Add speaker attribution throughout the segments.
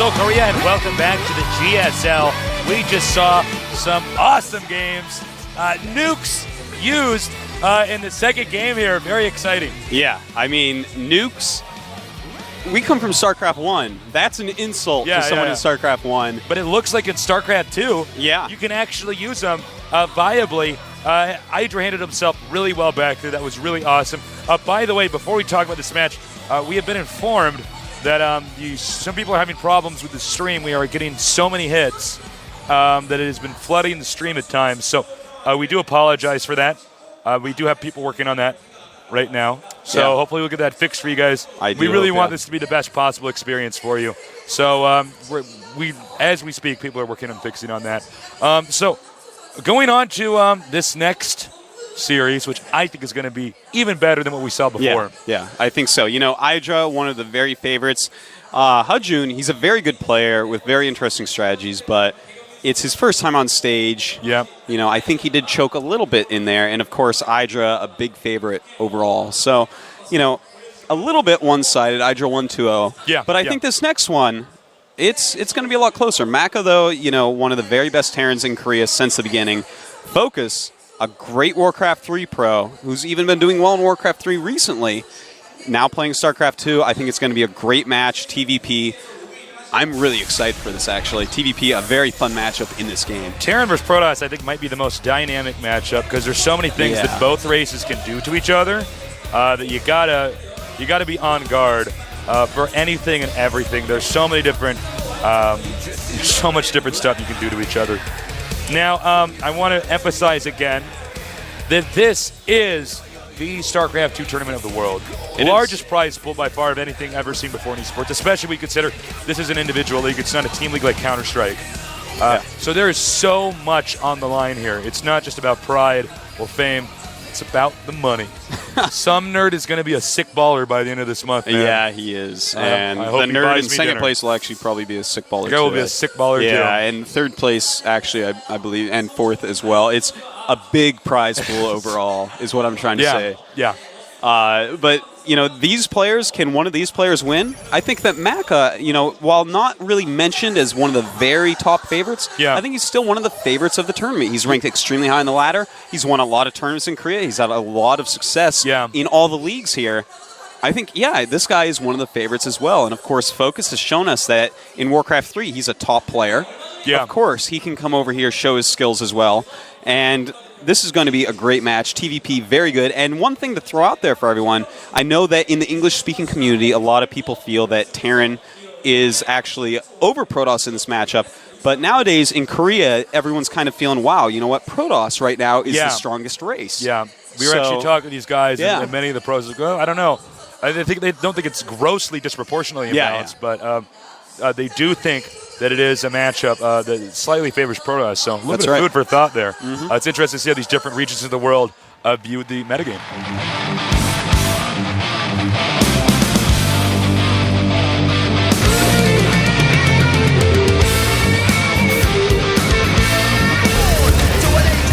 Speaker 1: Seoul, Korea, and welcome back to the GSL. We just saw some awesome games. Nukes used in the second game here. Very exciting.
Speaker 2: Yeah, I mean, nukes. We come from Starcraft 1. That's an insult to someone in Starcraft 1.
Speaker 1: But it looks like in Starcraft 2, you can actually use them viably. Hydra handled himself really well back there. That was really awesome. By the way, before we talk about this match, we have been informed that some people are having problems with the stream. We are getting so many hits that it has been flooding the stream at times. So we do apologize for that. We do have people working on that right now. So hopefully we'll get that fixed for you guys. We really want this to be the best possible experience for you. So as we speak, people are working on fixing on that. So going on to this next series, which I think is going to be even better than what we saw before.
Speaker 2: Yeah, I think so. You know, Hydra, one of the very favorites. Hajun, he's a very good player with very interesting strategies, but it's his first time on stage.
Speaker 1: Yeah.
Speaker 2: You know, I think he did choke a little bit in there. And, of course, Hydra, a big favorite overall. So, you know, a little bit one-sided, Hydra 1-2-0.
Speaker 1: Yeah.
Speaker 2: But I think this next one, it's going to be a lot closer. Maka, though, you know, one of the very best Terrans in Korea since the beginning. Focus, a great Warcraft 3 pro, who's even been doing well in Warcraft 3 recently. Now playing StarCraft 2, I think it's going to be a great match, TVP. I'm really excited for this, actually. TVP, a very fun matchup in this game.
Speaker 1: Terran versus Protoss, I think, might be the most dynamic matchup because there's so many things that both races can do to each other that you gotta be on guard for anything and everything. There's so many different, so much different stuff you can do to each other. Now, I want to emphasize again that this is the StarCraft 2 tournament of the world. The largest prize pool by far of anything ever seen before in esports, especially we consider this is an individual league. It's not a team league like Counter-Strike. So there is so much on the line here. It's not just about pride or fame. It's about the money. Some nerd is going to be a sick baller by the end of this month, man.
Speaker 2: Yeah, he is. And the nerd in second place will actually probably be a sick baller,
Speaker 1: too. Will be a sick baller, too.
Speaker 2: Yeah, and third place, actually, I believe, and fourth as well. It's a big prize pool overall, is what I'm trying to say.
Speaker 1: Yeah.
Speaker 2: But, you know, these players, can one of these players win? I think that Maka, you know, while not really mentioned as one of the very top favorites, I think he's still one of the favorites of the tournament. He's ranked extremely high on the ladder. He's won a lot of tournaments in Korea. He's had a lot of success in all the leagues here. I think, this guy is one of the favorites as well. And, of course, Focus has shown us that in Warcraft 3, he's a top player. Yeah. Of course, he can come over here, show his skills as well. And this is going to be a great match. TVP, very good. And one thing to throw out there for everyone, I know that in the English-speaking community, a lot of people feel that Terran is actually over Protoss in this matchup. But nowadays, in Korea, everyone's kind of feeling, wow, you know what, Protoss right now is the strongest race.
Speaker 1: Yeah, we were actually talking to these guys, and many of the pros like, well, I don't know. I think they don't think it's grossly disproportionately imbalanced, but they do think that it is a matchup that slightly favors Protoss. So a little bit of food for thought there. It's interesting to see how these different regions of the world view the metagame.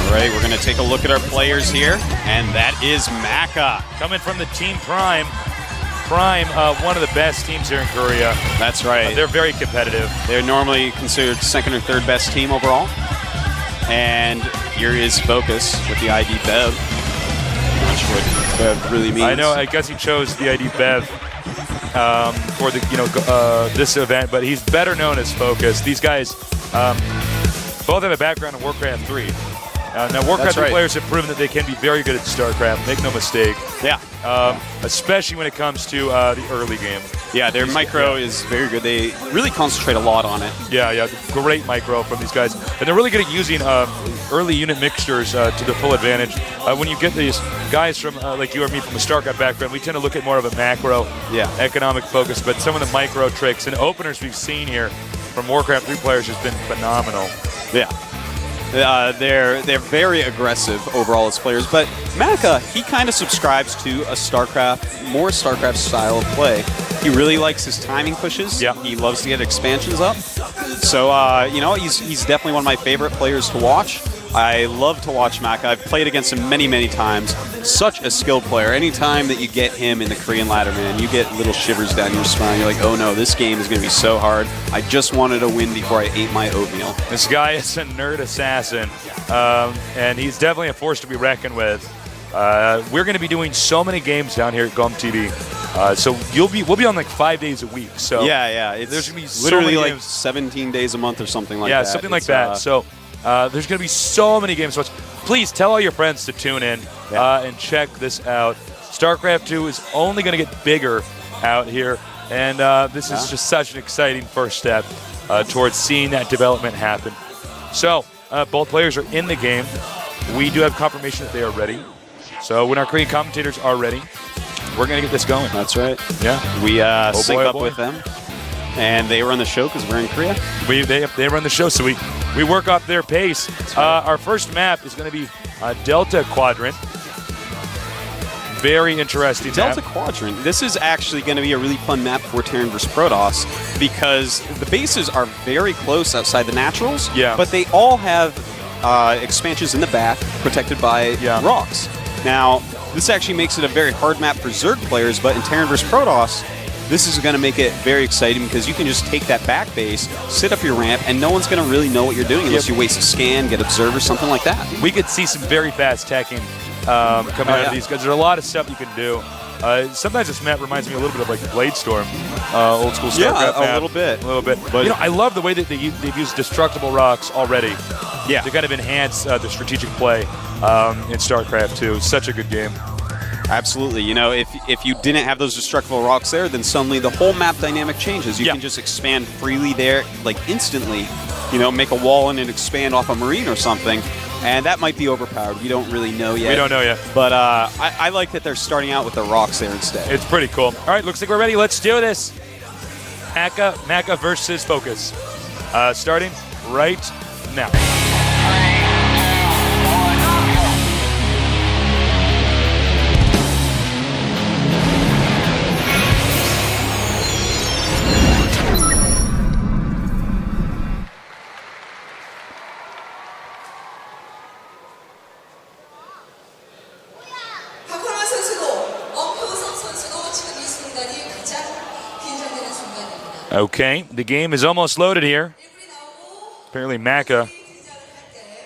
Speaker 2: All right, we're going to take a look at our players here, and that is Maka.
Speaker 1: Coming from the Team Prime. Prime, one of the best teams here in Korea.
Speaker 2: That's right.
Speaker 1: They're very competitive.
Speaker 2: They're normally considered second or third best team overall. And here is Focus with the ID Bev. I'm not sure what Bev really means.
Speaker 1: I know. I guess he chose the ID Bev for the this event, but he's better known as Focus. These guys both have a background in Warcraft 3. Now, Warcraft 3 players have proven that they can be very good at StarCraft. Make no mistake.
Speaker 2: Yeah.
Speaker 1: Especially when it comes to the early game.
Speaker 2: Yeah, their micro is very good. They really concentrate a lot on it.
Speaker 1: Yeah, great micro from these guys. And they're really good at using early unit mixtures to the full advantage. When you get these guys from, like you or me, from a StarCraft background, we tend to look at more of a macro economic focus. But some of the micro tricks and openers we've seen here from Warcraft 3 players has been phenomenal.
Speaker 2: Yeah. They're very aggressive overall as players, but Maka, he kind of subscribes to a more StarCraft style of play. He really likes his timing pushes. Yeah. He loves to get expansions up. So, you know, he's definitely one of my favorite players to watch. I love to watch Maka. I've played against him many, many times. Such a skilled player. Anytime that you get him in the Korean ladder, man, you get little shivers down your spine. You're like, oh no, this game is going to be so hard. I just wanted to win before I ate my oatmeal.
Speaker 1: This guy is a nerd assassin, and he's definitely a force to be reckoned with. We're going to be doing so many games down here at GOMTV. So we'll be on like 5 days a week. So
Speaker 2: yeah,
Speaker 1: there's going to be so
Speaker 2: literally
Speaker 1: many
Speaker 2: like
Speaker 1: games.
Speaker 2: 17 days a month or something like that.
Speaker 1: Yeah, something like that. So there's going to be so many games to watch. Please tell all your friends to tune in and check this out. StarCraft 2 is only going to get bigger out here, and this is just such an exciting first step towards seeing that development happen. So both players are in the game. We do have confirmation that they are ready. So when our Korean commentators are ready, we're going to get this going.
Speaker 2: That's right.
Speaker 1: Yeah.
Speaker 2: We sync up with them, and they run the show because we're in Korea.
Speaker 1: They run the show, so we work off their pace. Right. Our first map is going to be Delta Quadrant. Very interesting
Speaker 2: Delta
Speaker 1: map.
Speaker 2: Quadrant. This is actually going to be a really fun map for Terran vs. Protoss because the bases are very close outside the naturals, but they all have expansions in the back protected by rocks. Now, this actually makes it a very hard map for Zerg players, but in Terran vs. Protoss, this is going to make it very exciting because you can just take that back base, sit up your ramp, and no one's going to really know what you're doing unless you waste a scan, get observer, something like that.
Speaker 1: We could see some very fast teching coming out of these guys. There's a lot of stuff you can do. Sometimes this map reminds me a little bit of like Bladestorm, old school Starcraft map.
Speaker 2: A little bit.
Speaker 1: But you know, I love the way that they've used destructible rocks already.
Speaker 2: Yeah.
Speaker 1: To kind of enhance the strategic play in StarCraft 2. Such a good game.
Speaker 2: Absolutely. You know, if you didn't have those destructible rocks there, then suddenly the whole map dynamic changes. You can just expand freely there, like instantly. You know, make a wall and then expand off a marine or something. And that might be overpowered. We don't really know yet.
Speaker 1: We don't know yet.
Speaker 2: But I like that they're starting out with the rocks there instead.
Speaker 1: It's pretty cool. All right, looks like we're ready. Let's do this. Maka versus Focus. Starting right now. Okay, the game is almost loaded here. Apparently Maka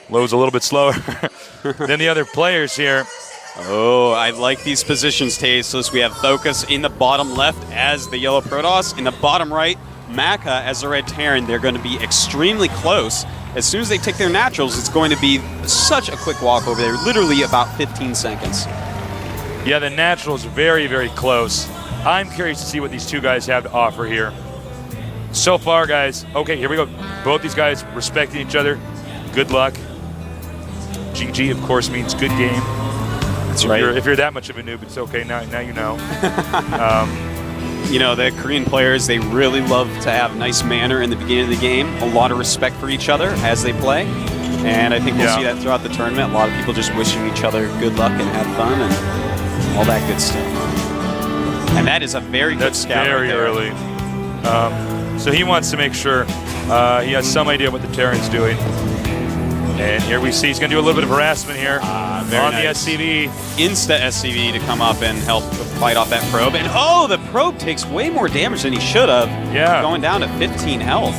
Speaker 1: loads a little bit slower than the other players here.
Speaker 2: Oh, I like these positions, Tasteless. We have Focus in the bottom left as the yellow Protoss. In the bottom right, Maka as the red Terran. They're going to be extremely close. As soon as they take their naturals, it's going to be such a quick walk over there, literally about 15 seconds.
Speaker 1: Yeah, the naturals are very, very close. I'm curious to see what these two guys have to offer here. So far, guys, okay, here we go. Both these guys respecting each other. Good luck. GG, of course, means good game.
Speaker 2: That's right.
Speaker 1: If you're that much of a noob, it's okay. Now you know.
Speaker 2: You know, the Korean players, they really love to have nice manner in the beginning of the game. A lot of respect for each other as they play. And I think we'll see that throughout the tournament. A lot of people just wishing each other good luck and have fun and all that good stuff. And that is a very good scout.
Speaker 1: Very early. So he wants to make sure he has some idea what the Terran's doing. And here we see he's going to do a little bit of harassment here on the SCV.
Speaker 2: Insta SCV to come up and help fight off that probe. And oh, the probe takes way more damage than he should have.
Speaker 1: Yeah.
Speaker 2: Going down to 15 health.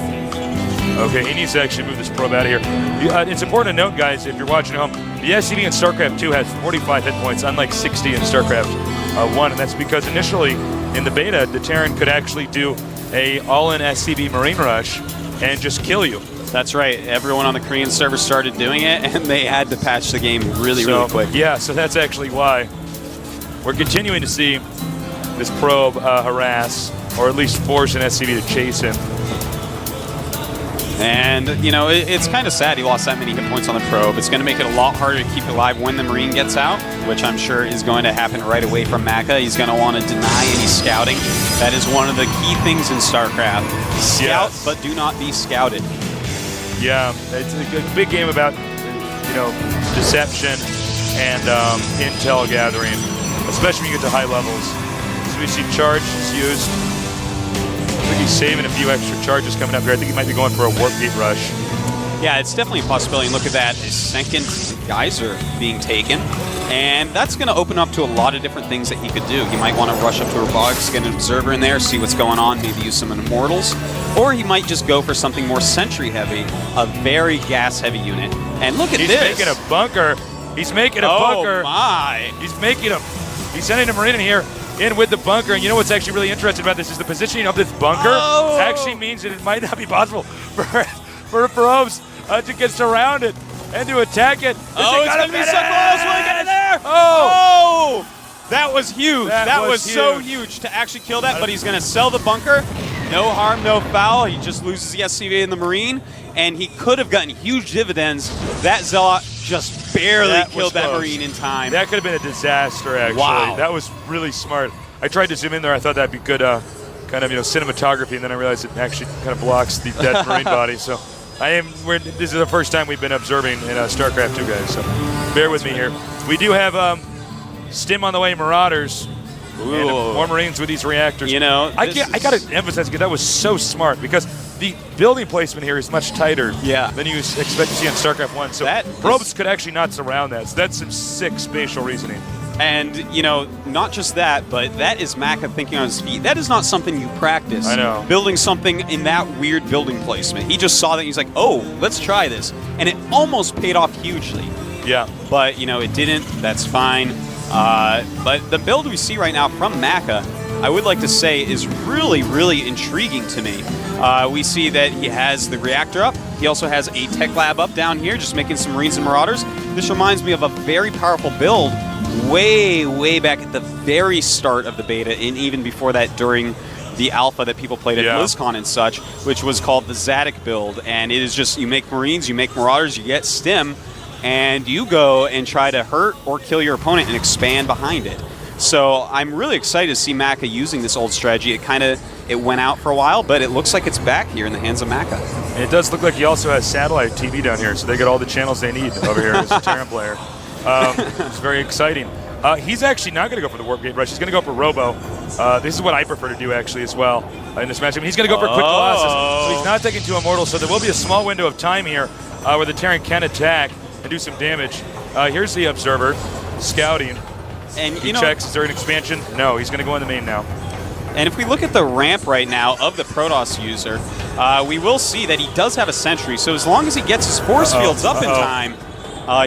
Speaker 1: Okay, he needs to actually move this probe out of here. It's important to note, guys, if you're watching at home, the SCV in StarCraft 2 has 45 hit points, unlike 60 in StarCraft 1. And that's because initially in the beta, the Terran could actually do a all-in SCV Marine Rush and just kill you.
Speaker 2: That's right. Everyone on the Korean server started doing it, and they had to patch the game really quick.
Speaker 1: Yeah, so that's actually why we're continuing to see this probe harass, or at least force an SCV to chase him.
Speaker 2: And, you know, it's kind of sad he lost that many hit points on the probe. It's going to make it a lot harder to keep it alive when the Marine gets out, which I'm sure is going to happen right away from Maka. He's going to want to deny any scouting. That is one of the key things in StarCraft. Scout, but do not be scouted.
Speaker 1: Yeah, it's a big game about, you know, deception and intel gathering, especially when you get to high levels. So we see charge is used. I think he's saving a few extra charges coming up here. I think he might be going for a warp gate rush.
Speaker 2: Yeah, it's definitely a possibility. And look at that, a second geyser being taken. And that's going to open up to a lot of different things that he could do. He might want to rush up to robotics, get an observer in there, see what's going on, maybe use some immortals. Or he might just go for something more sentry heavy, a very gas heavy unit. And look at this.
Speaker 1: He's making a bunker. He's making a bunker.
Speaker 2: Oh my.
Speaker 1: He's sending a Marine in here. In with the bunker, and you know what's actually really interesting about this is the positioning of this bunker actually means that it might not be possible for probes to get surrounded and to attack it.
Speaker 2: Oh, it's going to be so close. We're getting there. Oh, that was huge. That was so huge to actually kill that, but he's going to sell the bunker. No harm, no foul. He just loses the SCV and the Marine, and he could have gotten huge dividends. That Zealot just barely killed that Marine in time.
Speaker 1: That could have been a disaster, actually.
Speaker 2: Wow.
Speaker 1: That was really smart. I tried to zoom in there. I thought that'd be good kind of cinematography, and then I realized it actually kind of blocks the dead Marine body. So this is the first time we've been observing in StarCraft 2, guys. So bear with me here. We do have Stim on the way, Marauders. And more Marines with these reactors.
Speaker 2: You know,
Speaker 1: I got to emphasize because that was so smart because the building placement here is much tighter than you expect to see on StarCraft 1. So probes could actually not surround that. So that's some sick spatial reasoning.
Speaker 2: And, not just that, but that is Maka thinking on his feet. That is not something you practice.
Speaker 1: I know.
Speaker 2: Building something in that weird building placement. He just saw that and he's like, oh, let's try this. And it almost paid off hugely.
Speaker 1: Yeah.
Speaker 2: But, it didn't. That's fine. But the build we see right now from Maka, I would like to say, is really, really intriguing to me. We see that he has the reactor up. He also has a tech lab up down here, just making some Marines and Marauders. This reminds me of a very powerful build way, way back at the very start of the beta, and even before that during the alpha that people played at BlizzCon and such, which was called the Zadok build. And it is just, you make Marines, you make Marauders, you get Stim, and you go and try to hurt or kill your opponent and expand behind it. So I'm really excited to see Maka using this old strategy. It went out for a while, but it looks like it's back here in the hands of Maka.
Speaker 1: And it does look like he also has satellite TV down here, so they get all the channels they need over here as a Terran player. It's very exciting. He's actually not going to go for the Warp Gate Rush. He's going to go for Robo. This is what I prefer to do, actually, as well in this matchup. He's going to go for Quick Colossus, so he's not taking 2 Immortals, so there will be a small window of time here where the Terran can attack and do some damage. Here's the Observer scouting.
Speaker 2: And
Speaker 1: he checks, is there an expansion? No, he's going to go in the main now.
Speaker 2: And if we look at the ramp right now of the Protoss user, we will see that he does have a sentry. So as long as he gets his force fields up in time,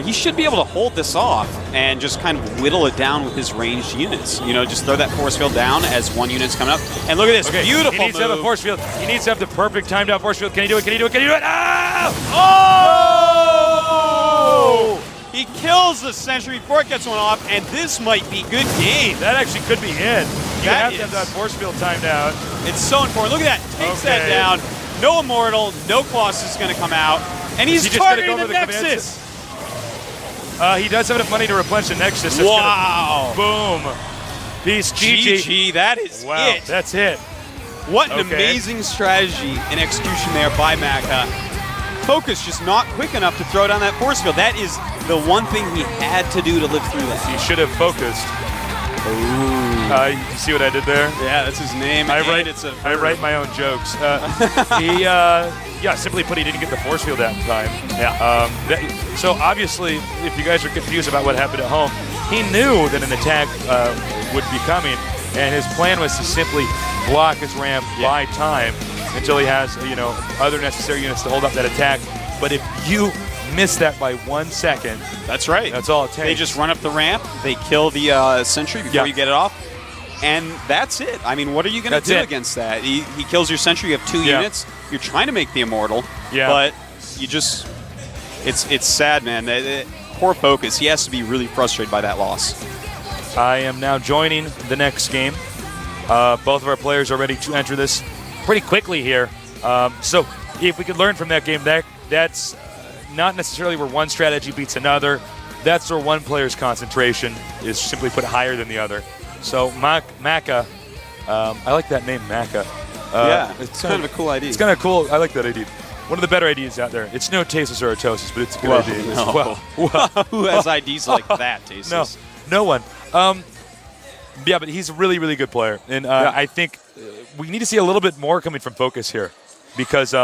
Speaker 2: he should be able to hold this off and just kind of whittle it down with his ranged units. Just throw that force field down as one unit's coming up. And look at this, beautiful
Speaker 1: He needs to have a force field. He needs to have the perfect timed out force field. Can he do it? Can he do it? Can he do it?
Speaker 2: Oh! He kills the sentry before it gets one off, and this might be good game.
Speaker 1: That actually could be in. You have to have that force field timed out.
Speaker 2: It's so important. Look at that. Takes that down. No Immortal, no Colossus is going to come out. And he's targeting the Nexus.
Speaker 1: He does have enough money to replenish the Nexus.
Speaker 2: Wow.
Speaker 1: Boom. Peace, GG.
Speaker 2: That is it.
Speaker 1: That's it.
Speaker 2: What an amazing strategy and execution there by Maka. Focus just not quick enough to throw down that force field. That is the one thing he had to do to live through that.
Speaker 1: He should have focused. You see what I did there?
Speaker 2: Yeah, that's his name.
Speaker 1: I write my own jokes. Simply put, he didn't get the force field out in time.
Speaker 2: Yeah.
Speaker 1: So obviously, if you guys are confused about what happened at home, he knew that an attack would be coming, and his plan was to simply block his ramp by time until he has, other necessary units to hold up that attack. But if you miss that by 1 second,
Speaker 2: that's right.
Speaker 1: That's all it takes.
Speaker 2: They just run up the ramp, they kill the sentry before you get it off, and that's it. I mean, what are you going to do against that? He kills your sentry, you have 2 units, you're trying to make the Immortal, but you just, it's sad, man. Poor focus. He has to be really frustrated by that loss.
Speaker 1: I am now joining the next game. Both of our players are ready to enter this pretty quickly here. So if we could learn from that game, that's not necessarily where one strategy beats another. That's where one player's concentration is simply put higher than the other. So Maka, I like that name, Maka.
Speaker 2: It's kind of a cool idea.
Speaker 1: It's kind of cool. I like that idea. One of the better ideas out there. It's no Tasis or Atosis, but it's a good idea.
Speaker 2: No. Who has IDs like that, Tasis?
Speaker 1: No one. Yeah, but he's a really, really good player. And I think we need to see a little bit more coming from Focus here because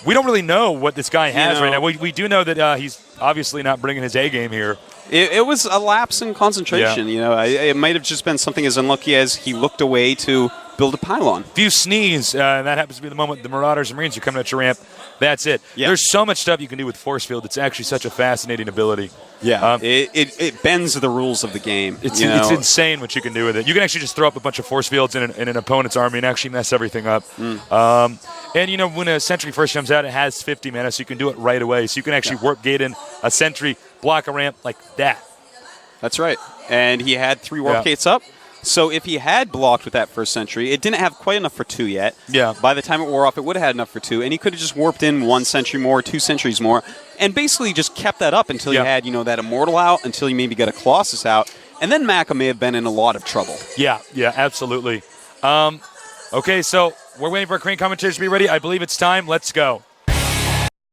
Speaker 1: we don't really know what this guy has right now. We do know that he's obviously not bringing his A game here.
Speaker 2: It was a lapse in concentration. It might have just been something as unlucky as he looked away to build a pylon.
Speaker 1: If you sneeze, and that happens to be the moment the Marauders and Marines are coming at your ramp, that's it.
Speaker 2: Yeah.
Speaker 1: There's so much stuff you can do with Force Field. It's actually such a fascinating ability.
Speaker 2: Yeah, it bends the rules of the game.
Speaker 1: It's insane what you can do with it. You can actually just throw up a bunch of Force Fields in an opponent's army and actually mess everything up. And, when a sentry first comes out, it has 50 mana, so you can do it right away. So you can actually warp gate in a sentry, block a ramp like that.
Speaker 2: That's right. And he had 3 warp gates up. So if he had blocked with that first sentry, it didn't have quite enough for 2 yet.
Speaker 1: Yeah.
Speaker 2: By the time it wore off, it would have had enough for 2, and he could have just warped in 1 sentry more, 2 sentries more, and basically just kept that up until you had, that Immortal out, until you maybe got a Colossus out, and then Maka may have been in a lot of trouble.
Speaker 1: Yeah, absolutely. Okay, so we're waiting for our Korean commentators to be ready. I believe it's time. Let's go.